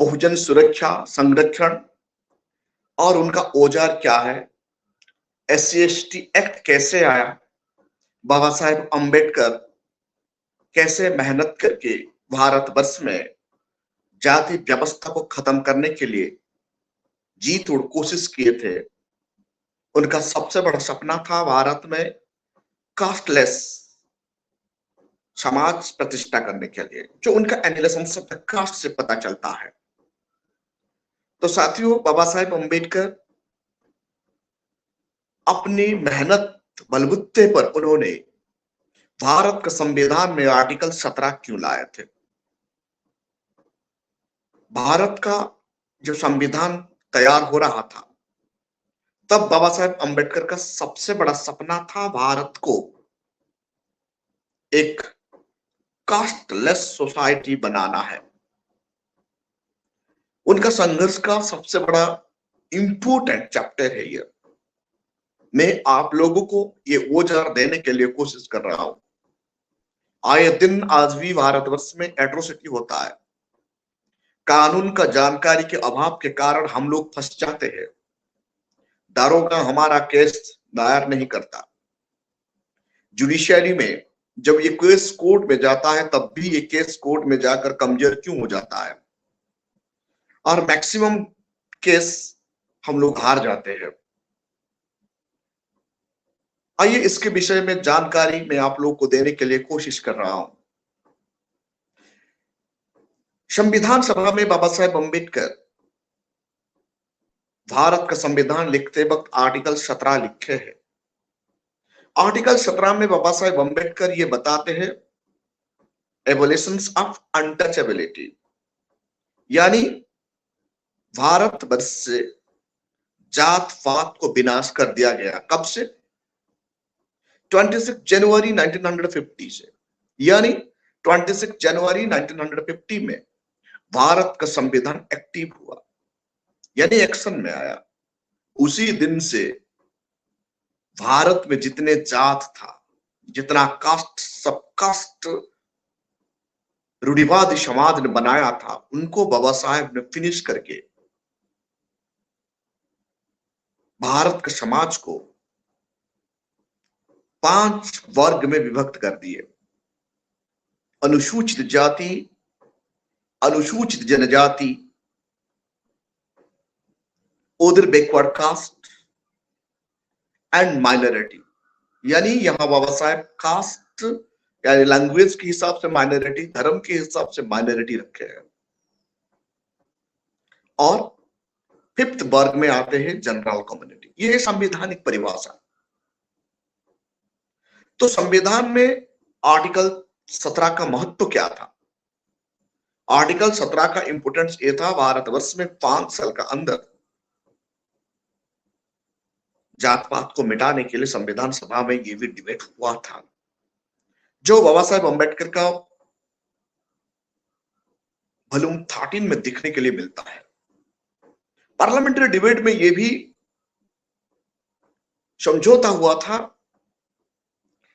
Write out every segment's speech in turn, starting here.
बहुजन सुरक्षा संरक्षण और उनका औजार क्या है, SC/ST एक्ट कैसे आया, बाबा साहेब अंबेडकर कैसे मेहनत करके भारतवर्ष में जाति व्यवस्था को खत्म करने के लिए जी तोड़ कोशिश किए थे। उनका सबसे बड़ा सपना था भारत में कास्टलेस समाज प्रतिष्ठा करने के लिए, जो उनका एनालिसिस ऑफ द कास्ट से पता चलता है। तो साथियों, बाबा साहेब अंबेडकर अपनी मेहनत बलबूते पर उन्होंने भारत का संविधान में आर्टिकल 17 क्यों लाए थे। भारत का जो संविधान तैयार हो रहा था, तब बाबा साहेब अंबेडकर का सबसे बड़ा सपना था भारत को एक कास्टलेस सोसाइटी बनाना है। उनका संघर्ष का सबसे बड़ा इंपोर्टेंट चैप्टर है ये। मैं आप लोगों को ये औजार देने के लिए कोशिश कर रहा हूं। आए दिन आज भी भारतवर्ष में एट्रोसिटी होता है। कानून का जानकारी के अभाव के कारण हम लोग फंस जाते हैं। दारोगा हमारा केस दायर नहीं करता। जुडिशियरी में जब ये केस कोर्ट में जाता है, तब भी ये केस कोर्ट में जाकर कमजोर क्यों हो जाता है, और मैक्सिमम केस हम लोग हार जाते हैं। आइए इसके विषय में जानकारी मैं आप लोग को देने के लिए कोशिश कर रहा हूं। संविधान सभा में बाबा साहेब अंबेडकर भारत का संविधान लिखते वक्त आर्टिकल 17 लिखे हैं। आर्टिकल 17 में बाबा साहेब अंबेडकर ये बताते हैं एबोलिशंस ऑफ अनटचेबिलिटी, यानी भारतवर्ष से जात पात को विनाश कर दिया गया। कब से? 26 जनवरी 1950 से, यानी 26 जनवरी 1950 में भारत का संविधान एक्टिव हुआ, यानी एक्शन में आया। उसी दिन से भारत में जितने जात था, जितना कास्ट सब कास्ट रूढ़िवादी समाज ने बनाया था, उनको बाबा साहेब ने फिनिश करके भारत के समाज को 5 वर्ग में विभक्त कर दिए। अनुसूचित जाति, अनुसूचित जनजाति, other backward caste and minority, यानी यहां बाबा साहेब कास्ट यानी लैंग्वेज के हिसाब से माइनॉरिटी, धर्म के हिसाब से माइनॉरिटी रखे हैं। और 5th वर्ग में आते हैं जनरल कम्युनिटी। यह संवैधानिक परिभाषा। तो संविधान में आर्टिकल 17 का महत्व क्या था? आर्टिकल 17 का इंपोर्टेंस ये था, भारतवर्ष में 5 साल का अंदर जात पात को मिटाने के लिए संविधान सभा में ये भी डिबेट हुआ था, जो बाबा साहेब अंबेडकर का वॉल्यूम 13 में दिखने के लिए मिलता है। पार्लियामेंट्री डिबेट में यह भी समझौता हुआ था,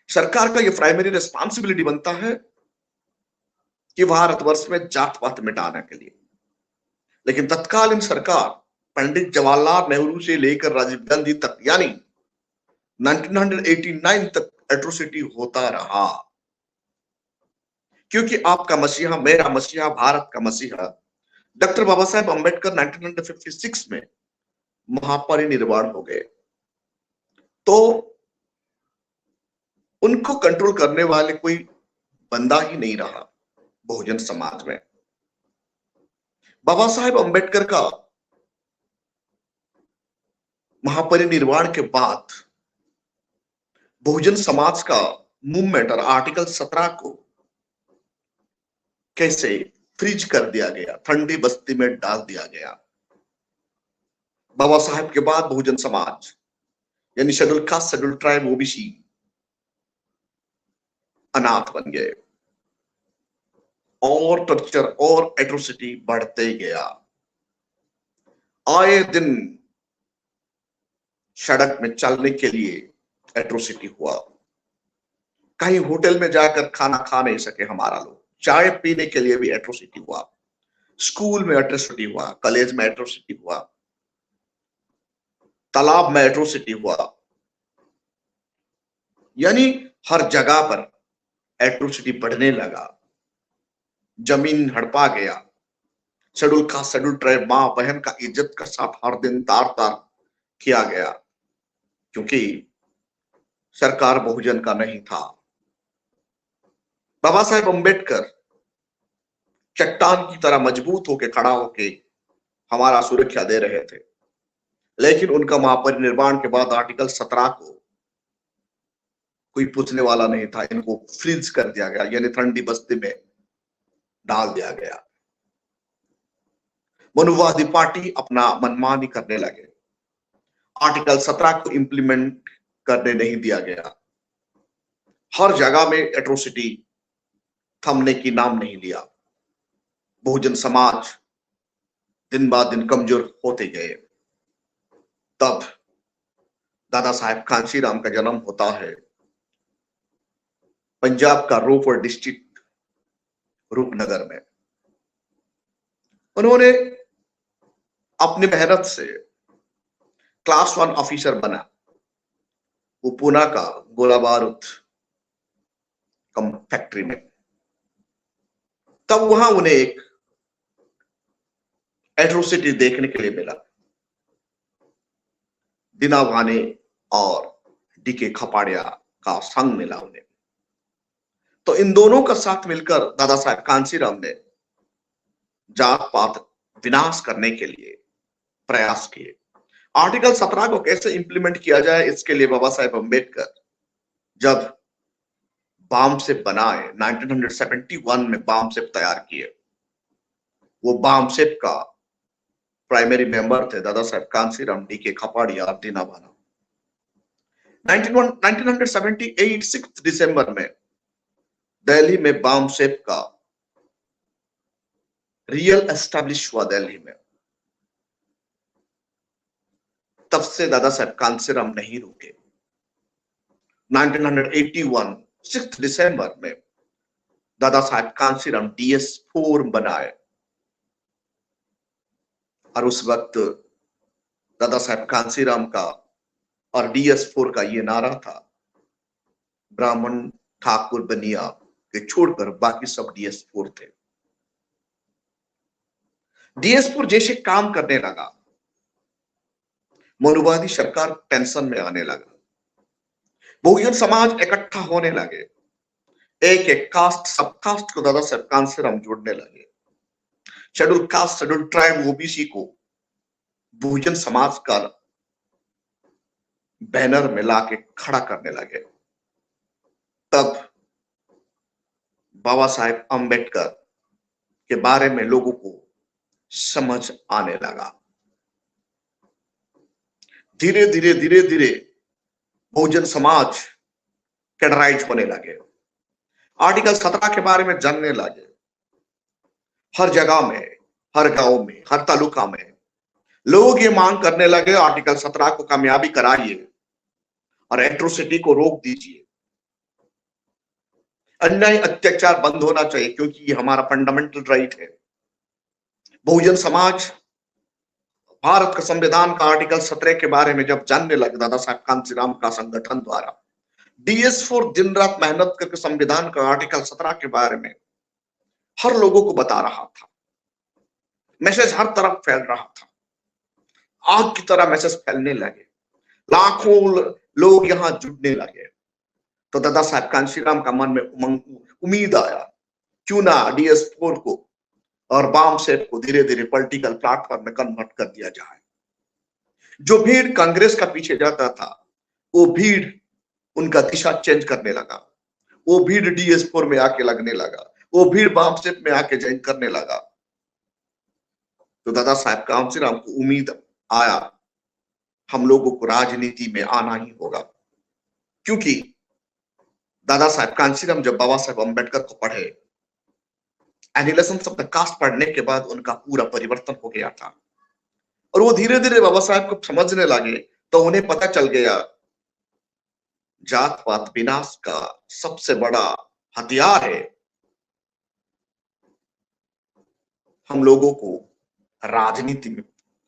सरकार का यह प्राइमरी रिस्पांसिबिलिटी बनता है कि भारतवर्ष में जात पात मिटाने के लिए। लेकिन तत्कालीन सरकार पंडित जवाहरलाल नेहरू से लेकर राजीव गांधी तक, यानी 1989 तक एट्रोसिटी होता रहा, क्योंकि आपका मसीहा, मेरा मसीहा, भारत का मसीहा डॉक्टर बाबा साहेब अंबेडकर 1956 में महापरिनिर्वाण हो गए। तो उनको कंट्रोल करने वाले कोई बंदा ही नहीं रहा बहुजन समाज में। बाबा साहेब अंबेडकर का महापरिनिर्वाण के बाद बहुजन समाज का मूवमेंट और आर्टिकल 17 को कैसे फ्रीज कर दिया गया, ठंडी बस्ती में डाल दिया गया। बाबा साहेब के बाद बहुजन समाज यानी schedule caste, schedule tribe, OBC अनाथ बन गए और टॉर्चर और एट्रोसिटी बढ़ते गया। आए दिन सड़क में चलने के लिए एट्रोसिटी हुआ। कहीं होटल में जाकर खाना खा नहीं सके हमारा लोग, चाय पीने के लिए भी एट्रोसिटी हुआ। स्कूल में एट्रोसिटी हुआ, कॉलेज में एट्रोसिटी हुआ, तालाब में एट्रोसिटी हुआ, यानी हर जगह पर एट्रोसिटी बढ़ने लगा। जमीन हड़पा गया, शेड्यूल कास्ट, शेड्यूल ट्राइब, मां बहन का इज्जत का साथ हर दिन तार तार किया गया, क्योंकि सरकार बहुजन का नहीं था। बाबा साहेब अम्बेडकर चट्टान की तरह मजबूत होकर खड़ा होके हमारा सुरक्षा दे रहे थे, लेकिन उनका महापरिनिर्वाण के बाद आर्टिकल 17 को कोई पूछने वाला नहीं था। इनको फ्रीज कर दिया गया, यानी ठंडी बस्ती में डाल दिया गया। मनुवादी पार्टी अपना मनमानी करने लगे, आर्टिकल 17 को इंप्लीमेंट करने नहीं दिया गया। हर जगह में एट्रोसिटी थमने की नाम नहीं लिया। बहुजन समाज दिन ब दिन कमजोर होते गए। तब दादा साहेब कांशीराम का जन्म होता है पंजाब का रोपड़ डिस्ट्रिक्ट रूपनगर में। उन्होंने अपनी मेहनत से क्लास 1 ऑफिसर बना। वो पूना का गोला बारूद कम फैक्ट्री में। तब वहां उन्हें एक एट्रोसिटी देखने के लिए मिला। दीना भाने और डीके खपाड़िया का संग मिला उन्हें। तो इन दोनों का साथ मिलकर दादा साहेब कांशीराम ने जात पात विनाश करने के लिए प्रयास किए। आर्टिकल 17 को कैसे इंप्लीमेंट किया जाए, इसके लिए बाबा साहेब अम्बेडकर जब बामसेप बनाए, 1971 में बामसेप तैयार किए। वो बामसेप का प्राइमरी मेंबर थे दादा साहेब कांशीराम, डीके खपाड़िया और दीना भाना। 1978 6 दिसंबर में दिल्ली में बामसेप का रियल एस्टैब्लिश हुआ दिल्ली में। तब से दादा साहेब कांशीराम नहीं रुके। 1981 6 दिसंबर में दादा साहेब कांशीराम DS4 बनाए, और उस वक्त दादा साहेब कांशीराम का और DS4 का ये नारा था, ब्राह्मण ठाकुर बनिया के छोड़कर बाकी सब DS4 थे। DS4 जैसे काम करने लगा, मनुवादी सरकार टेंशन में आने लगा, बहुजन समाज इकट्ठा होने लगे, एक एक कास्ट सब कास्ट को दादा साहेब कांशीराम जोड़ने लगे। Schedule caste, schedule tribe, OBC को बहुजन समाज का बैनर में लाके खड़ा करने लगे। तब बाबा साहेब अम्बेडकर के बारे में लोगों को समझ आने लगा। धीरे धीरे बहुजन समाज कैडराइज होने लगे, आर्टिकल 17 के बारे में जानने लगे। हर जगह में, हर गांव में, हर तालुका में लोग ये मांग करने लगे, आर्टिकल 17 को कामयाबी कराइए और एट्रोसिटी को रोक दीजिए। अन्याय अत्याचार बंद होना चाहिए, क्योंकि ये हमारा फंडामेंटल राइट है। बहुजन समाज भारत का संविधान का आर्टिकल 17 के बारे में जब जानने लगे, दादा साहेब कांशीराम का संगठन द्वारा DS4 दिन रात मेहनत करके संविधान का आर्टिकल 17 के बारे में हर लोगों को बता रहा था। मैसेज हर तरफ फैल रहा था, आग की तरह मैसेज फैलने लगे, लाखों लोग यहां जुड़ने लगे। तो दादा साहेब कांशीराम का मन में उम्मीद आया, क्यों ना DS4 को और बामसेप को धीरे धीरे पॉलिटिकल प्लेटफॉर्म में कन्वर्ट कर दिया जाए। जो भीड़ कांग्रेस का पीछे जाता था, वो भीड़ उनका दिशा चेंज करने लगा, वो भीड़ DS4 में आके लगने लगा, वो भीड़ बामसेप में आके ज्वाइन करने लगा। तो दादा साहेब कांशीराम को उम्मीद आया, हम लोगों को राजनीति में आना ही होगा, क्योंकि दादा साहेब कांशीराम जब बाबा साहेब अम्बेडकर को पढ़े, एनालिसिस ऑफ द कास्ट पढ़ने के बाद उनका पूरा परिवर्तन हो गया था, और वो धीरे धीरे बाबा साहेब को समझने लगे। तो उन्हें पता चल गया, जात पात विनाश का सबसे बड़ा हथियार है हम लोगों को राजनीति में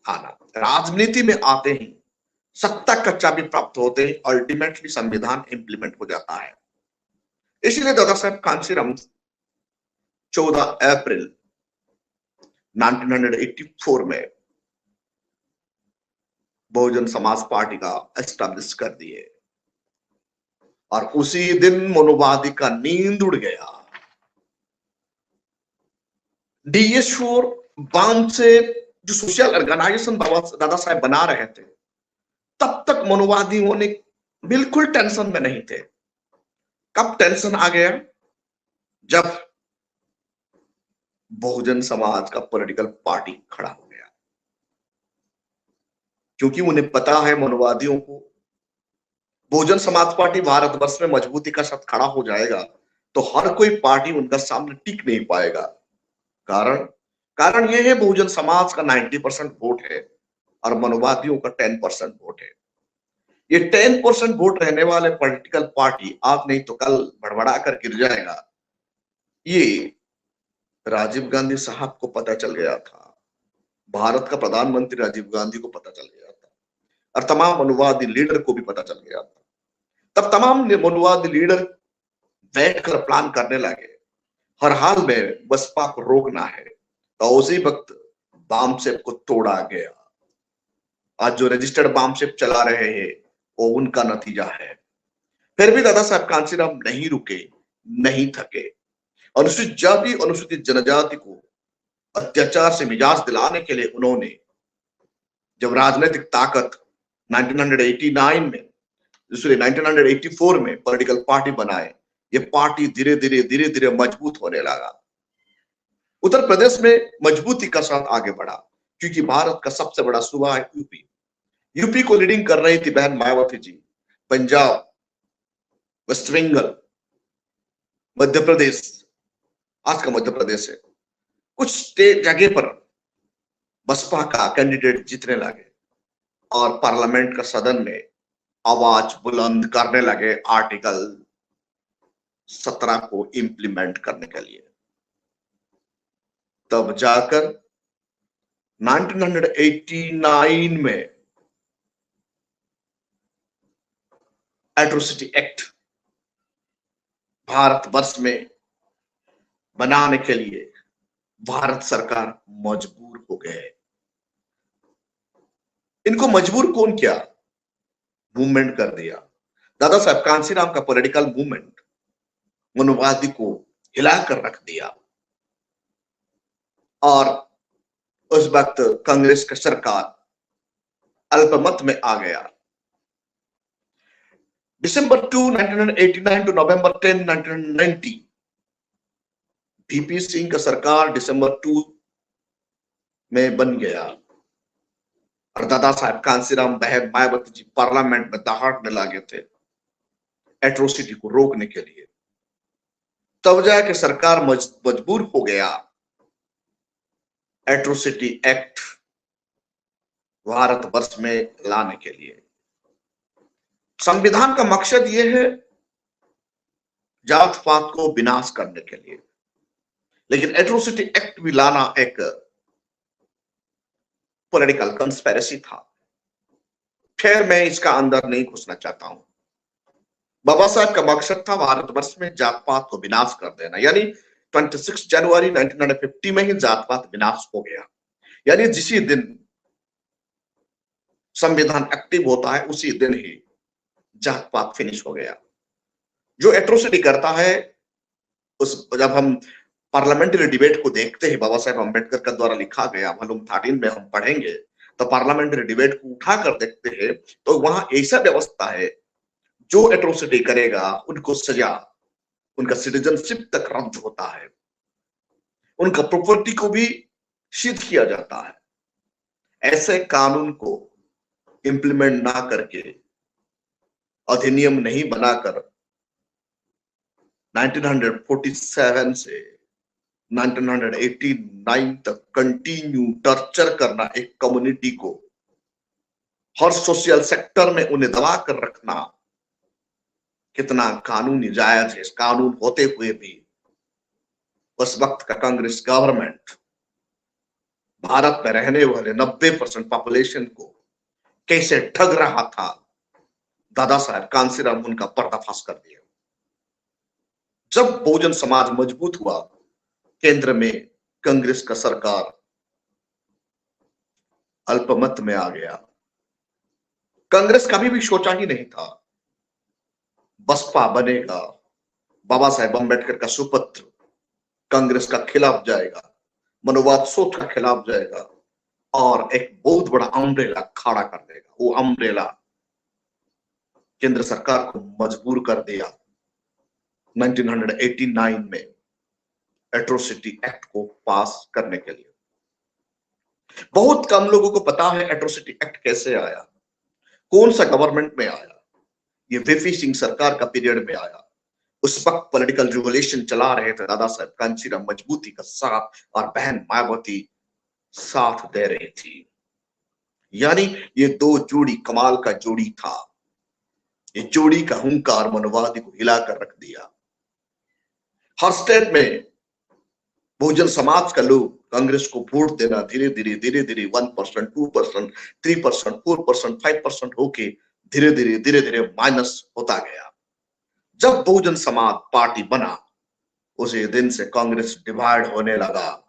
आना, राजनीति में आते ही सत्ता का चाबी प्राप्त होते ही अल्टीमेटली संविधान इंप्लीमेंट हो जाता है। इसलिए दादा साहब कांशीराम 14 अप्रैल 1984 में बहुजन समाज पार्टी का एस्टैब्लिश कर दिए और उसी दिन मनुवादी का नींद उड़ गया। डीएस4 बाम से जो सोशल ऑर्गेनाइजेशन बाबा दादा साहब बना रहे थे, तब तक मनुवादियों ने बिल्कुल टेंशन में नहीं थे। कब टेंशन आ गया? जब बहुजन समाज का पॉलिटिकल पार्टी खड़ा हो गया, क्योंकि उन्हें पता है मनुवादियों को, बहुजन समाज पार्टी भारतवर्ष में मजबूती का साथ खड़ा हो जाएगा तो हर कोई पार्टी उनका सामने टिक नहीं पाएगा। कारण कारण यह है, बहुजन समाज का 90% वोट है और मनुवादियों का 10% वोट है। ये 10% वोट रहने वाले पॉलिटिकल पार्टी आज नहीं तो कल भड़बड़ा कर गिर जाएगा, ये राजीव गांधी साहब को पता चल गया था। भारत का प्रधानमंत्री राजीव गांधी को पता चल गया था और तमाम मनुवादी लीडर को भी पता चल गया था। तब तमाम मनुवादी लीडर बैठकर प्लान करने लगे, हर हाल में बसपा को रोकना है। तो उसी वक्त बामसेप को तोड़ा गया। आज जो रजिस्टर्ड बामसेप चला रहे हैं वो उनका नतीजा है। फिर भी दादा साहब कांशीराम नहीं रुके, नहीं थके। अनुसूचित जाति, अनुसूचित जनजाति को अत्याचार से मिजाज दिलाने के लिए उन्होंने जब राजनीतिक ताकत 1989 में, दूसरे 1984 में पॉलिटिकल पार्टी बनाए, ये पार्टी धीरे धीरे मजबूत होने लगा। उत्तर प्रदेश में मजबूती का साथ आगे बढ़ा, क्योंकि भारत का सबसे बड़ा सूबा है यूपी। यूपी को लीडिंग कर रही थी बहन मायावती जी। पंजाब, वेस्ट बंगाल, मध्य प्रदेश, आज का मध्य प्रदेश है, कुछ स्टेट जगह पर बसपा का कैंडिडेट जीतने लगे और पार्लियामेंट का सदन में आवाज बुलंद करने लगे आर्टिकल 17 को इंप्लीमेंट करने के लिए। तब जाकर 1989 में एट्रोसिटी एक्ट भारतवर्ष में बनाने के लिए भारत सरकार मजबूर हो गए। इनको मजबूर कौन किया? मूवमेंट कर दिया। दादा साहब कांशीराम का पॉलिटिकल मूवमेंट मनुवादी को हिलाकर रख दिया और उस वक्त कांग्रेस का सरकार अल्पमत में आ गया। दिसंबर 2, 1989 टू नवंबर 10, 1990 वीपी सिंह का सरकार दिसंबर 2 में बन गया और दादा साहब कांशीराम बहन मायावती जी पार्लियामेंट में दहाड़ने लगे थे एट्रोसिटी को रोकने के लिए। तब जाके सरकार मजबूर हो गया एट्रोसिटी एक्ट भारतवर्ष में लाने के लिए। संविधान का मकसद यह है जात पात को विनाश करने के लिए, लेकिन एट्रोसिटी एक्ट भी लाना एक पॉलिटिकल कंस्पिरेसी था। खैर मैं इसका अंदर नहीं घुसना चाहता हूं। बाबा साहब का मकसद था भारतवर्ष में जात पात को विनाश कर देना, यानी 26 जनवरी 1950 में ही जात पात विनाश हो गया। यानी जिसी दिन संविधान एक्टिव होता है उसी दिन ही जात पात फिनिश हो गया। जो एट्रोसिटी करता है, उस जब हम पार्लियामेंट्री डिबेट को देखते हैं, बाबा साहेब अम्बेडकर का द्वारा लिखा गया वॉल्यूम 13 में हम पढ़ेंगे, तो पार्लियामेंट्री डिबेट को उठाकर देखते हैं तो वहां ऐसा व्यवस्था है, जो एट्रोसिटी करेगा उनको सजा, उनका सिटीजनशिप तक रद्द होता है, उनका प्रॉपर्टी को भी सीज किया जाता है। ऐसे कानून को इंप्लीमेंट ना करके, अधिनियम नहीं बनाकर 1947 से 1989 तक कंटिन्यू टॉर्चर करना एक कम्युनिटी को, हर सोशल सेक्टर में उन्हें दबा कर रखना कितना कानूनी जायज है। कानून होते हुए भी उस वक्त का कांग्रेस गवर्नमेंट भारत में रहने वाले 90% पॉपुलेशन को कैसे ठग रहा था, दादा साहब कांसीराम उनका पर्दाफाश कर दिया। जब बहुजन समाज मजबूत हुआ, केंद्र में कांग्रेस का सरकार अल्पमत में आ गया। कांग्रेस कभी भी सोचा ही नहीं था बसपा बनेगा, बाबा साहेब अम्बेडकर का सुपुत्र कांग्रेस का खिलाफ जाएगा, मनोवाद सोच का खिलाफ जाएगा और एक बहुत बड़ा अम्ब्रेला खड़ा कर देगा। वो अम्ब्रेला केंद्र सरकार को मजबूर कर दिया 1989 में एट्रोसिटी एक्ट को पास करने के लिए। बहुत कम लोगों को पता है एट्रोसिटी एक्ट कैसे आया, कौन सा गवर्नमेंट में आया। ये वीपी सिंह सरकार का पीरियड में आया। उस वक्त पॉलिटिकल रिवोल्यूशन चला रहे थे दादा साहब कांशीराम मजबूती का साथ और बहन मायावती साथ दे रही थी। यानी ये दो जोड़ी कमाल का जोड़ी था। ये जोड़ी का हुंकार मनोवादी को हिलाकर रख दिया। हर स्टेट में बहुजन समाज का लोग कांग्रेस को वोट देना धीरे धीरे 1%, 2%, 3%, 4%, 5% होके धीरे धीरे माइनस होता गया। जब बहुजन समाज पार्टी बना, उसी दिन से कांग्रेस डिवाइड होने लगा।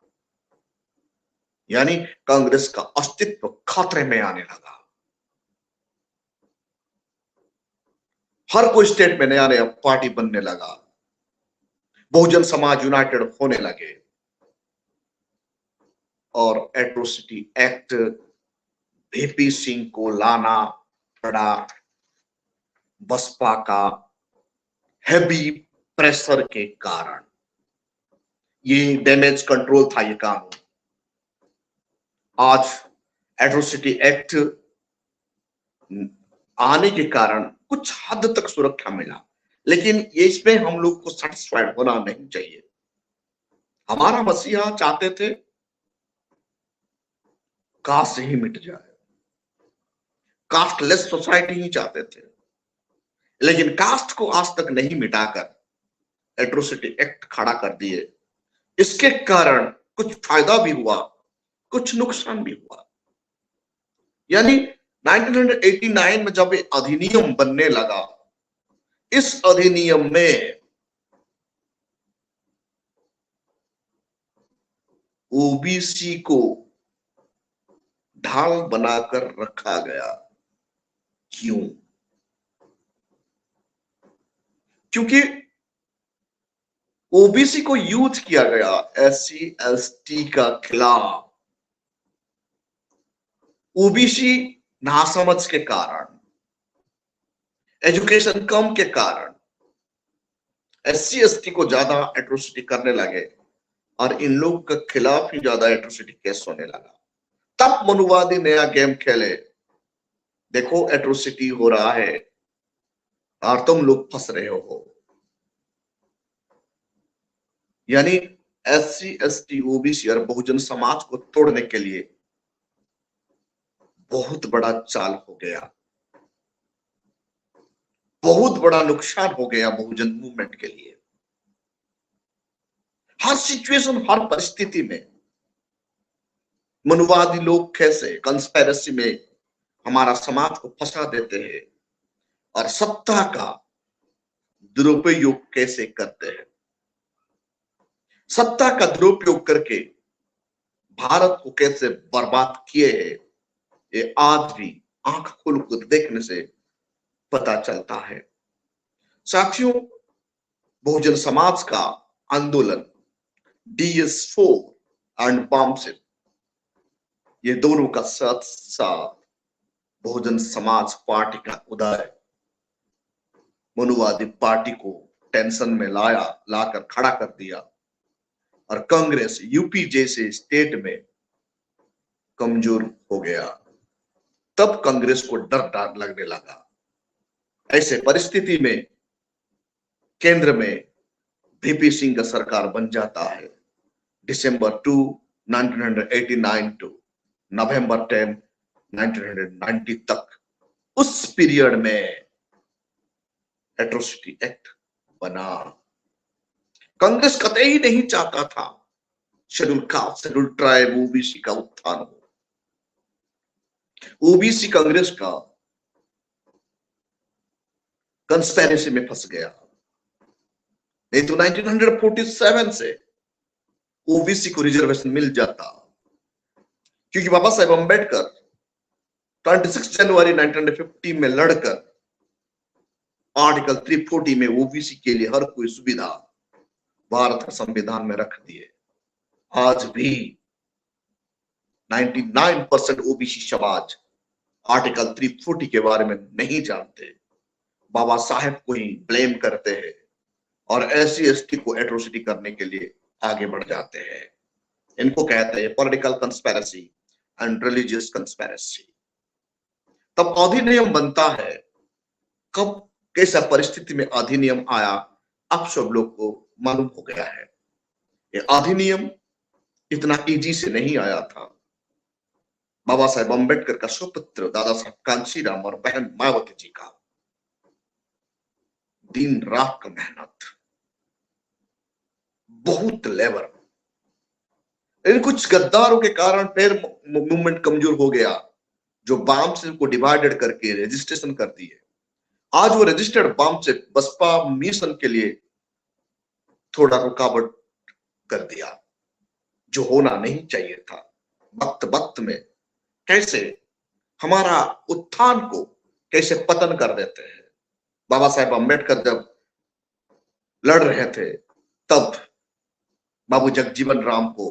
यानी कांग्रेस का अस्तित्व खतरे में आने लगा। हर कोई स्टेट में नया नया पार्टी बनने लगा। बहुजन समाज यूनाइटेड होने लगे और एट्रोसिटी एक्ट वीपी सिंह को लाना पड़ा। बसपा का हैवी प्रेशर के कारण ये डैमेज कंट्रोल था। ये कानून आज एट्रोसिटी एक्ट आने के कारण कुछ हद तक सुरक्षा मिला, लेकिन ये इसमें हम लोग को सेटिस्फाइड होना नहीं चाहिए। हमारा मसीहा चाहते थे कास्ट ही मिट जाए, कास्टलेस सोसाइटी ही चाहते थे, लेकिन कास्ट को आज तक नहीं मिटाकर एट्रोसिटी एक्ट खड़ा कर दिए। इसके कारण कुछ फायदा भी हुआ, कुछ नुकसान भी हुआ। यानी 1989 में जब ये अधिनियम बनने लगा, इस अधिनियम में ओबीसी को ढाल बनाकर रखा गया। क्यों? क्योंकि ओबीसी को यूज किया गया एससी एसटी का खिलाफ। ओबीसी नासमझ के कारण, एजुकेशन कम के कारण एससी एसटी को ज्यादा एट्रोसिटी करने लगे और इन लोग के खिलाफ ही ज्यादा एट्रोसिटी केस होने लगा। तब मनुवादी नया गेम खेले, देखो एट्रोसिटी हो रहा है और तुम लोग फंस रहे हो। यानी एससी एसटी ओबीसी और बहुजन समाज को तोड़ने के लिए बहुत बड़ा चाल हो गया, बहुत बड़ा नुकसान हो गया बहुजन मूवमेंट के लिए। हर सिचुएशन, हर परिस्थिति में मनुवादी लोग कैसे कंस्पिरेसी में हमारा समाज को फंसा देते हैं और सत्ता का दुरुपयोग कैसे करते हैं। सत्ता का दुरुपयोग करके भारत को कैसे बर्बाद किए हैं, ये आज भी आंख खोलकर देखने से पता चलता है। साथियों, बहुजन समाज का आंदोलन DS4 एंड बामसेट, ये दोनों का साथ साथ बहुजन समाज पार्टी का उदय मनुवादी पार्टी को टेंशन में लाकर खड़ा कर दिया और कांग्रेस यूपी जैसे स्टेट में कमजोर हो गया। तब कांग्रेस को डर लगने लगा। ऐसे परिस्थिति में केंद्र में वीपी सिंह का सरकार बन जाता है दिसंबर 2, 1989 टू नवंबर 10, 1990 तक। उस पीरियड में एट्रोसिटी एक्ट बना। कांग्रेस कतई नहीं चाहता था schedule caste, schedule tribe, OBC का उत्थान हो। ओबीसी कांग्रेस का कंस्पेरेसी में फंस गया। नहीं तो 1947 से ओबीसी को रिजर्वेशन मिल जाता, क्योंकि बाबा साहेब अंबेडकर 26 जनवरी 1950 में लड़कर आर्टिकल 340 में ओबीसी के लिए हर कोई सुविधा भारत के संविधान में रख दिए। आज भी 99% ओबीसी समाज आर्टिकल 340 के बारे में नहीं जानते, बाबा साहेब को ही ब्लेम करते हैं और SC/ST को एट्रोसिटी करने के लिए आगे बढ़ जाते हैं। इनको कहते हैं political conspiracy and religious conspiracy. तब अधिनियम बनता है। कब, कैसा परिस्थिति में अधिनियम आया, अब सब लोग को मालूम हो गया है। ये अधिनियम इतना इजी से नहीं आया था। बाबा साहेब अंबेडकर का सुपुत्र दादा साहब कांशीराम और बहन मायावती जी का दिन रात का मेहनत, बहुत लेबर, इन कुछ गद्दारों के कारण फिर मूवमेंट कमजोर हो गया, जो बाम से को डिवाइडेड करके रजिस्ट्रेशन कर दिए। आज वो रजिस्टर्ड बाम से बसपा मिशन के लिए थोड़ा रुकावट कर दिया, जो होना नहीं चाहिए था। वक्त वक्त में कैसे हमारा उत्थान को कैसे पतन कर देते हैं। बाबा साहेब अंबेडकर जब लड़ रहे थे, तब बाबू जगजीवन राम को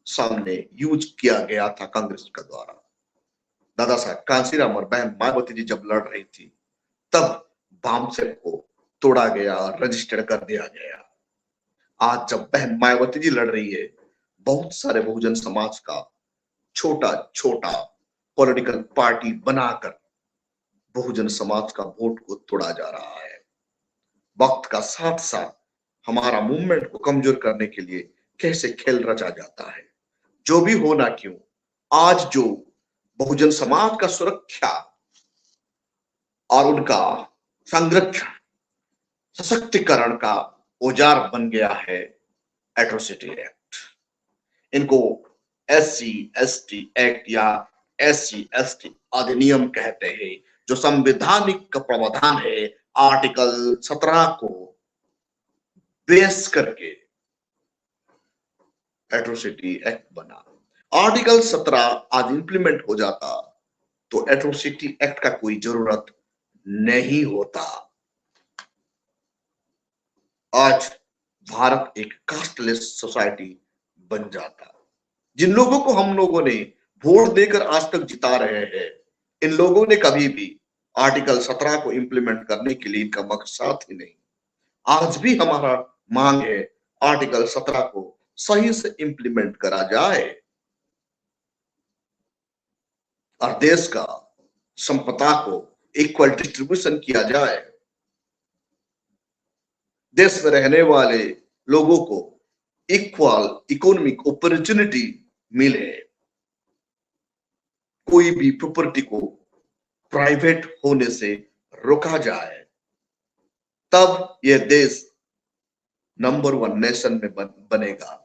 सामने यूज किया गया था कांग्रेस का द्वारा। दादा साहब कांशीराम और बहन मायावती जी जब लड़ रही थी, तब भामसेप को तोड़ा गया और रजिस्टर्ड कर दिया गया। आज जब बहन मायावती जी लड़ रही है, बहुत सारे बहुजन समाज का छोटा छोटा पॉलिटिकल पार्टी बनाकर बहुजन समाज का वोट को तोड़ा जा रहा है। वक्त का साथ साथ हमारा मूवमेंट को कमजोर करने के लिए कैसे खेल रचा जाता है। जो भी होना क्यों, आज जो बहुजन समाज का सुरक्षा और उनका संरक्षण, सशक्तिकरण का औजार बन गया है एट्रोसिटी एक्ट। इनको SC/ST एक्ट या SC/ST अधिनियम कहते हैं, जो संवैधानिक प्रावधान है आर्टिकल 17 को बेस करके एट्रोसिटी एक्ट बना। आर्टिकल 17 आज इंप्लीमेंट हो जाता तो एट्रोसिटी एक्ट का कोई जरूरत नहीं होता। आज भारत एक कास्टलेस सोसाइटी बन जाता। जिन लोगों को हम लोगों ने वोट देकर आज तक जिता रहे हैं, इन लोगों ने कभी भी आर्टिकल 17 को इंप्लीमेंट करने के लिए इनका मकसद ही नहीं। आज भी हमारा मांग है आर्टिकल 17 को सही से इंप्लीमेंट करा जाए और देश का संपदा को इक्वल डिस्ट्रीब्यूशन किया जाए। देश में रहने वाले लोगों को इक्वल इकोनॉमिक अपॉर्चुनिटी मिले, कोई भी प्रॉपर्टी को प्राइवेट होने से रोका जाए, तब यह देश नंबर 1 नेशन में बनेगा।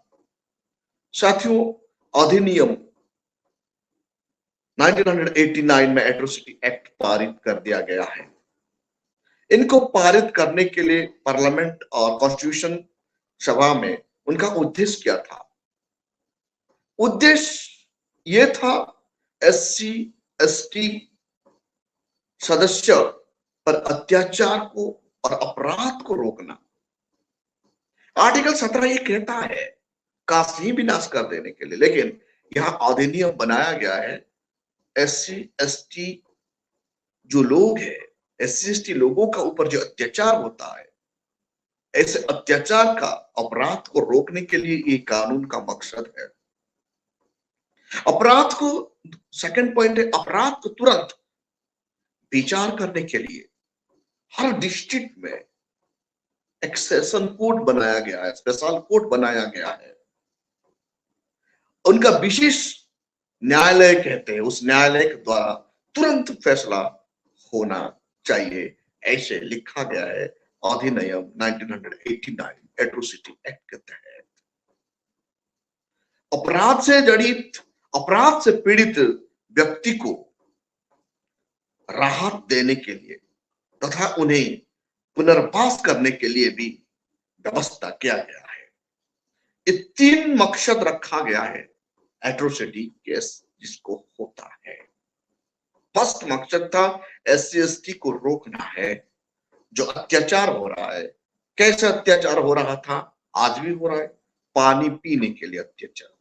साथियों, अधिनियम 1989 में एट्रोसिटी एक्ट पारित कर दिया गया है। इनको पारित करने के लिए पार्लियामेंट और कॉन्स्टिट्यूशन सभा में उनका उद्देश्य क्या था? उद्देश्य यह था SC/ST सदस्य पर अत्याचार को और अपराध को रोकना। आर्टिकल 17 ये कहता है कास्ट ही विनाश कर देने के लिए, लेकिन यहां अधिनियम बनाया गया है SC/ST जो लोग हैं, SC/ST लोगों का ऊपर जो अत्याचार होता है, ऐसे अत्याचार का, अपराध को रोकने के लिए ये कानून का मकसद है। अपराध को, सेकंड पॉइंट है, अपराध को तुरंत विचार करने के लिए हर डिस्ट्रिक्ट में एक सेशन कोर्ट बनाया गया है, स्पेशल कोर्ट बनाया गया है। उनका विशेष न्यायालय कहते हैं, उस न्यायालय के द्वारा तुरंत फैसला होना चाहिए, ऐसे लिखा गया है अधिनियम 1989 एट्रोसिटी एक्ट के तहत। अपराध से जड़ित, अपराध से पीड़ित व्यक्ति को राहत देने के लिए तथा उन्हें पुनर्वास करने के लिए भी व्यवस्था किया गया है। ये 3 मकसद रखा गया है एट्रोसिटी केस जिसको होता है। फर्स्ट मकसद था SC/ST को रोकना है, जो अत्याचार हो रहा है। कैसे अत्याचार हो रहा था, आज भी हो रहा है। पानी पीने के लिए अत्याचार,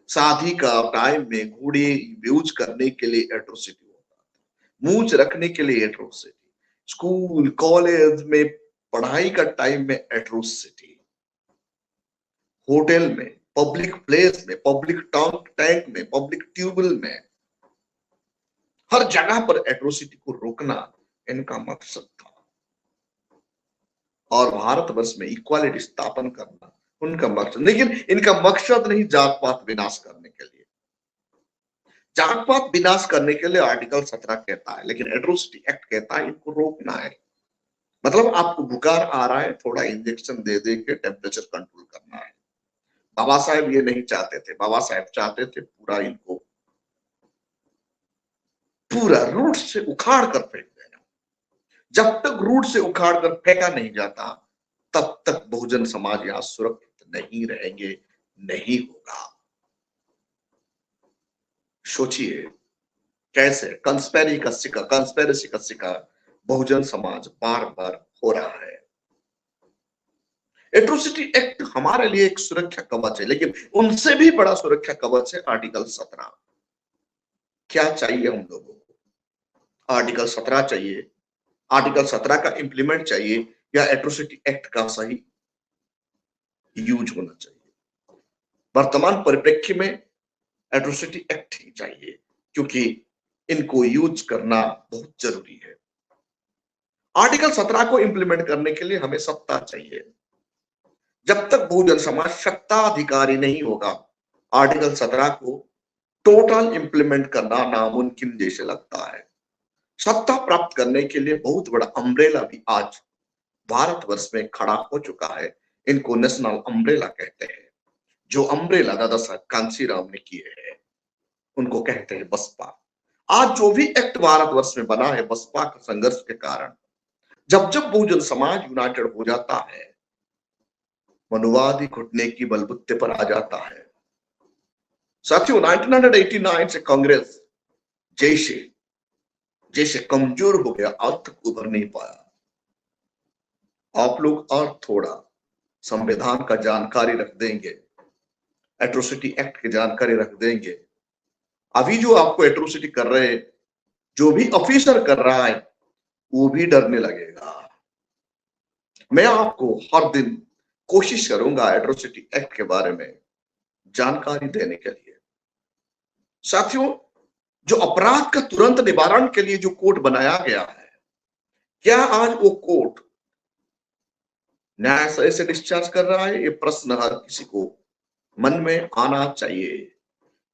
शादी का टाइम में घोड़े यूज करने के लिए एट्रोसिटी होता था, मूंछ रखने के लिए एट्रोसिटी, स्कूल कॉलेज में पढ़ाई का टाइम में एट्रोसिटी, होटल में, पब्लिक प्लेस में, पब्लिक टैंक में, पब्लिक ट्यूबवेल में, हर जगह पर एट्रोसिटी को रोकना इनका मकसद था। और भारतवर्ष में इक्वालिटी स्थापन करना उनका मकसद। लेकिन इनका मकसद नहीं जात पात विनाश करने के लिए। जात पात विनाश करने के लिए आर्टिकल 17 कहता है, लेकिन एट्रोसिटी एक्ट कहता है इनको रोकना है। मतलब आपको बुखार आ रहा है, थोड़ा इंजेक्शन दे दे के टेम्परेचर कंट्रोल करना है। बाबा साहेब ये नहीं चाहते थे। बाबा साहेब चाहते थे पूरा इनको पूरा रूट से उखाड़ कर फेंक देना। जब तक रूट से उखाड़ कर फेंका नहीं जाता तब तक बहुजन समाज यहां सुरक्षित नहीं रहेंगे, नहीं होगा। सोचिए कैसे कंस्पेरेसी का शिकार बहुजन समाज बार बार हो रहा है। एट्रोसिटी एक्ट हमारे लिए एक सुरक्षा कवच है, लेकिन उनसे भी बड़ा सुरक्षा कवच है आर्टिकल 17। क्या चाहिए हम लोगों को? आर्टिकल 17 चाहिए, आर्टिकल 17 का इंप्लीमेंट चाहिए, या एट्रोसिटी एक्ट का सही यूज होना चाहिए। वर्तमान परिप्रेक्ष्य में एट्रोसिटी एक्ट ही चाहिए, क्योंकि इनको यूज करना बहुत जरूरी है। आर्टिकल 17 को इंप्लीमेंट करने के लिए हमें सत्ता चाहिए। जब तक बहुजन समाज सत्ताधिकारी नहीं होगा, आर्टिकल 17 को टोटल इंप्लीमेंट करना नामुमकिन जैसे लगता है। सत्ता प्राप्त करने के लिए बहुत बड़ा अम्ब्रेला भी आज भारतवर्ष में खड़ा हो चुका है। इनको नेशनल अम्ब्रेला कहते हैं। जो अम्ब्रेला दादा साहब कांशीराम ने किए हैं उनको कहते हैं बसपा। आज जो भी एक्ट भारतवर्ष में बना है बसपा के संघर्ष के कारण। जब जब बहुजन समाज यूनाइटेड हो जाता है, मनुवादी घुटने की बलबुत्ते पर आ जाता है। साथियों, 1989 से कांग्रेस जैसे जैसे कमजोर हो गया, आज तक उभर नहीं पाया। आप लोग और थोड़ा संविधान का जानकारी रख देंगे, एट्रोसिटी एक्ट की जानकारी रख देंगे, अभी जो आपको एट्रोसिटी कर रहे हैं, जो भी ऑफिसर कर रहा है वो भी डरने लगेगा। मैं आपको हर दिन कोशिश करूंगा एट्रोसिटी एक्ट के बारे में जानकारी देने के लिए। साथियों, जो अपराध का तुरंत निवारण के लिए जो कोर्ट बनाया गया है, क्या आज वो कोर्ट न्याय सही से डिस्चार्ज कर रहा है? ये प्रश्न हर किसी को मन में आना चाहिए,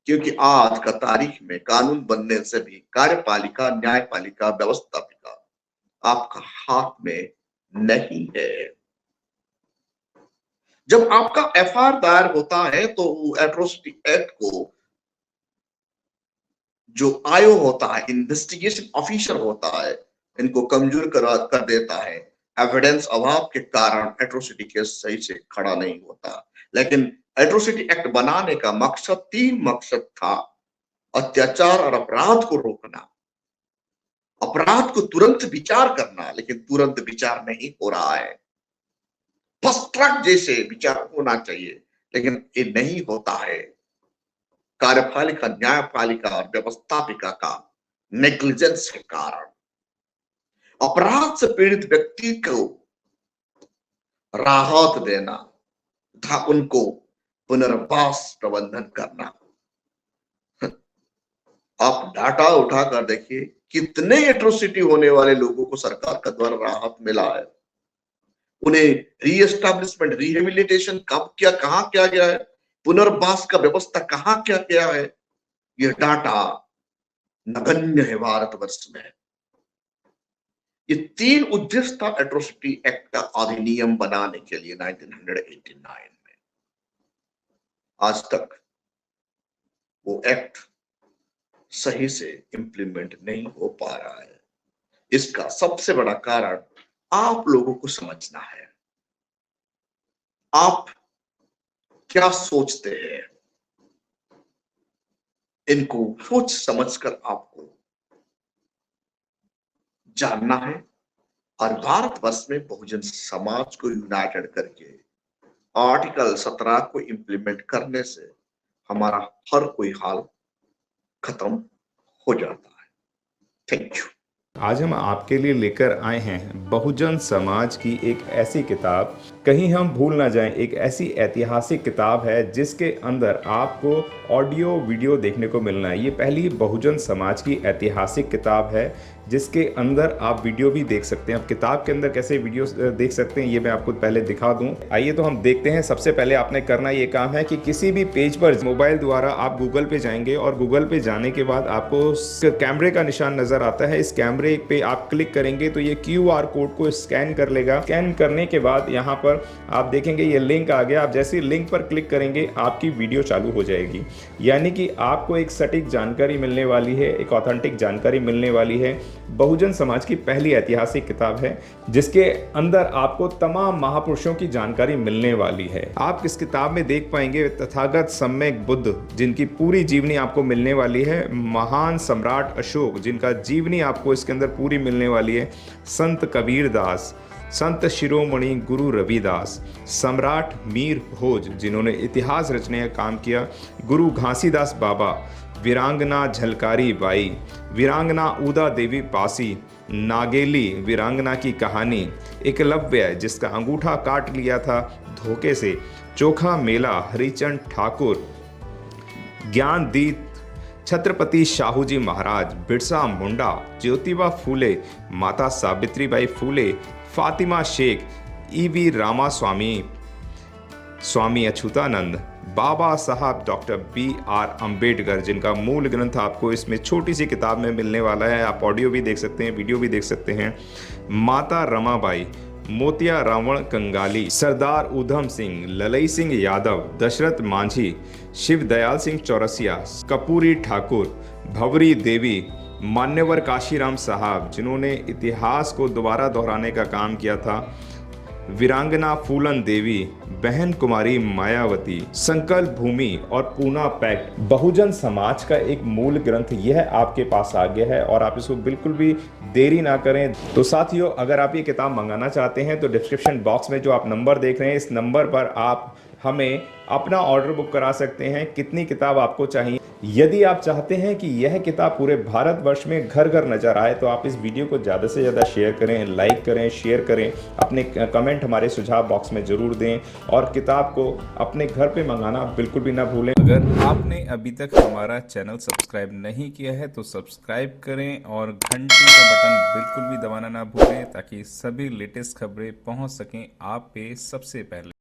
क्योंकि आज का तारीख में कानून बनने से भी कार्यपालिका, न्यायपालिका, व्यवस्थापिका आपका हाथ में नहीं है। जब आपका FIR दायर होता है तो एट्रोसिटी एक्ट को जो आयोग होता है, इन्वेस्टिगेशन ऑफिसर होता है, इनको कमजोर कर देता है। एविडेंस अभाव के कारण एट्रोसिटी केस सही से खड़ा नहीं होता। लेकिन एट्रोसिटी एक्ट बनाने का मकसद 3 मकसद था। अत्याचार और अपराध को रोकना, अपराध को तुरंत विचार करना, लेकिन तुरंत विचार नहीं हो रहा है। फर्स्ट ट्रैक जैसे विचार होना चाहिए, लेकिन ये नहीं होता है। कार्यपालिका, न्यायपालिका और व्यवस्थापिका का नेग्लिजेंस के कारण अपराध से पीड़ित व्यक्ति को राहत देना तथा उनको पुनर्वास प्रबंधन करना। आप डाटा उठाकर देखिए कितने एट्रोसिटी होने वाले लोगों को सरकार का द्वारा राहत मिला है। उन्हें रीएस्टैब्लिशमेंट, रिहेबिलिटेशन कब क्या, कहां किया गया है, पुनर्वास का व्यवस्था कहां क्या किया है, यह डाटा नगण्य है भारतवर्ष में। ये 3 उद्देश्य था एट्रोसिटी एक्ट का अधिनियम बनाने के लिए 1989 में। आज तक वो एक्ट सही से इम्प्लीमेंट नहीं हो पा रहा है। इसका सबसे बड़ा कारण आप लोगों को समझना है। आप क्या सोचते हैं, इनको सोच समझकर आपको जानना है और भारतवर्ष में बहुजन समाज को यूनाइटेड करके आर्टिकल 17 को इंप्लीमेंट करने से हमारा हर कोई हाल खत्म हो जाता है। Thank you. आज हम आपके लिए लेकर आए हैं बहुजन समाज की एक ऐसी किताब, कहीं हम भूल ना जाएं, एक ऐसी ऐतिहासिक किताब है जिसके अंदर आपको ऑडियो वीडियो देखने को मिलना है। ये पहली बहुजन समाज की ऐतिहासिक किताब है जिसके अंदर आप वीडियो भी देख सकते हैं। अब किताब के अंदर कैसे वीडियो देख सकते हैं ये मैं आपको पहले दिखा दूं। आइए तो हम देखते हैं। सबसे पहले आपने करना ये काम है कि किसी भी पेज पर मोबाइल द्वारा आप गूगल पे जाएंगे और गूगल पे जाने के बाद आपको कैमरे का निशान नजर आता है। इस कैमरे पे आप क्लिक करेंगे तो ये QR कोड को स्कैन कर लेगा। स्कैन करने के बाद यहाँ पर आप देखेंगे ये लिंक आ गया। आप जैसे लिंक पर क्लिक करेंगे आपकी वीडियो चालू हो जाएगी, यानी कि आपको एक सटीक जानकारी मिलने वाली है, एक ऑथेंटिक जानकारी मिलने वाली है। बहुजन समाज की पहली ऐतिहासिक किताब है जिसके अंदर आपको तमाम महापुरुषों की जानकारी मिलने वाली है। आप इस किताब में देख पाएंगे तथागत सम्यक बुद्ध जिनकी पूरी जीवनी आपको मिलने वाली है, महान सम्राट अशोक जिनका जीवनी आपको इसके अंदर पूरी मिलने वाली है, संत कबीर दास, संत शिरोमणि गुरु रविदास, सम्राट मीर भोज जिन्होंने इतिहास रचने का काम किया, गुरु घासीदास बाबा, वीरांगना झलकारी बाई, वीरांगना उदा देवी पासी, नागेली वीरांगना की कहानी, एकलव्य जिसका अंगूठा काट लिया था धोखे से, चोखा मेला हरिचंद ठाकुर, ज्ञानदीप छत्रपति शाहूजी महाराज, बिरसा मुंडा, ज्योतिबा फूले, माता सावित्रीबाई फूले, फातिमा शेख, EV रामास्वामी, स्वामी अच्युतानंद, बाबा साहब डॉक्टर BR अम्बेडकर जिनका मूल ग्रंथ आपको इसमें छोटी सी किताब में मिलने वाला है। आप ऑडियो भी देख सकते हैं, वीडियो भी देख सकते हैं। माता रमाबाई, मोतिया रावण कंगाली, सरदार उधम सिंह, ललई सिंह यादव, दशरथ मांझी, शिव दयाल सिंह चौरसिया, कपूरी ठाकुर, भवरी देवी, मान्यवर काशीराम साहब जिन्होंने इतिहास को दोबारा दोहराने का काम किया था, वीरांगना फूलन देवी, बहन कुमारी मायावती, संकल्प भूमि और पूना पैक्ट। बहुजन समाज का एक मूल ग्रंथ यह आपके पास आ गया है और आप इसको बिल्कुल भी देरी ना करें। तो साथियों, अगर आप ये किताब मंगाना चाहते हैं तो डिस्क्रिप्शन बॉक्स में जो आप नंबर देख रहे हैं इस नंबर पर आप हमें अपना ऑर्डर बुक करा सकते हैं। कितनी किताब आपको चाहिए? यदि आप चाहते हैं कि यह किताब पूरे भारतवर्ष में घर घर नजर आए तो आप इस वीडियो को ज़्यादा से ज़्यादा शेयर करें, लाइक करें, शेयर करें, अपने कमेंट हमारे सुझाव बॉक्स में ज़रूर दें और किताब को अपने घर पे मंगाना बिल्कुल भी ना भूलें। अगर आपने अभी तक हमारा चैनल सब्सक्राइब नहीं किया है तो सब्सक्राइब करें और घंटी का बटन बिल्कुल भी दबाना ना भूलें ताकि सभी लेटेस्ट खबरें पहुंच सकें आप पे सबसे पहले।